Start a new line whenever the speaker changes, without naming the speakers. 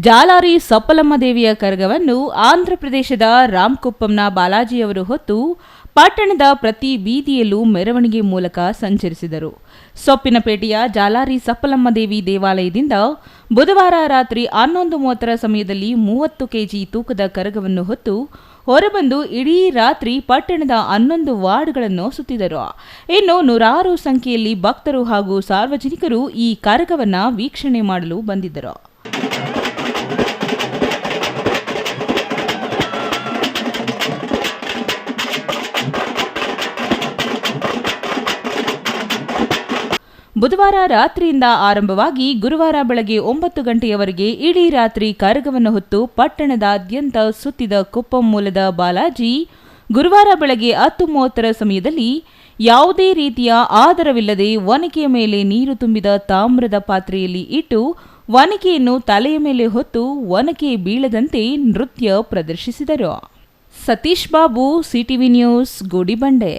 ಜಾಲಾರಿ ಸಪ್ಪಲಮ್ಮ ದೇವಿಯ ಕರಗವನ್ನು ಆಂಧ್ರಪ್ರದೇಶದ ರಾಮ್ಕುಪ್ಪಂನ ಬಾಲಾಜಿಯವರು ಹೊತ್ತು ಪಟ್ಟಣದ ಪ್ರತಿ ಬೀದಿಯಲ್ಲೂ ಮೆರವಣಿಗೆ ಮೂಲಕ ಸಂಚರಿಸಿದರು. ಸೊಪ್ಪಿನಪೇಟೆಯ ಜಾಲಾರಿ ಸಪ್ಪಲಮ್ಮ ದೇವಿ ದೇವಾಲಯದಿಂದ ಬುಧವಾರ ರಾತ್ರಿ 11:30 ಸಮಯದಲ್ಲಿ 30 ಕೆಜಿ ತೂಕದ ಕರಗವನ್ನು ಹೊತ್ತು ಹೊರಬಂದು ಇಡೀ ರಾತ್ರಿ ಪಟ್ಟಣದ 11 ವಾರ್ಡ್ಗಳನ್ನು ಸುತ್ತಿದರು. ಇನ್ನು ನೂರಾರು ಸಂಖ್ಯೆಯಲ್ಲಿ ಭಕ್ತರು ಹಾಗೂ ಸಾರ್ವಜನಿಕರು ಈ ಕರಗವನ್ನು ವೀಕ್ಷಣೆ ಮಾಡಲು ಬಂದಿದ್ದರು. ಬುಧವಾರ ರಾತ್ರಿಯಿಂದ ಆರಂಭವಾಗಿ ಗುರುವಾರ ಬೆಳಗ್ಗೆ 9 ಗಂಟೆಯವರೆಗೆ ಇಡೀ ರಾತ್ರಿ ಕರಗವನ್ನು ಹೊತ್ತು ಪಟ್ಟಣದಾದ್ಯಂತ ಸುತ್ತಿದ ಕುಪ್ಪಂ ಮೂಲದ ಬಾಲಾಜಿ ಗುರುವಾರ ಬೆಳಗ್ಗೆ 10:30 ಸಮಯದಲ್ಲಿ ಯಾವುದೇ ರೀತಿಯ ಆಧಾರವಿಲ್ಲದೆ ಒನಕೆಯ ಮೇಲೆ ನೀರು ತುಂಬಿದ ತಾಮ್ರದ ಪಾತ್ರೆಯಲ್ಲಿ ಇಟ್ಟು ಒನಕೆಯನ್ನು ತಲೆಯ ಮೇಲೆ ಹೊತ್ತು ಒನಕೆ ಬೀಳದಂತೆ ನೃತ್ಯ ಪ್ರದರ್ಶಿಸಿದರು. Satish Babu, CTV news, Gudibande.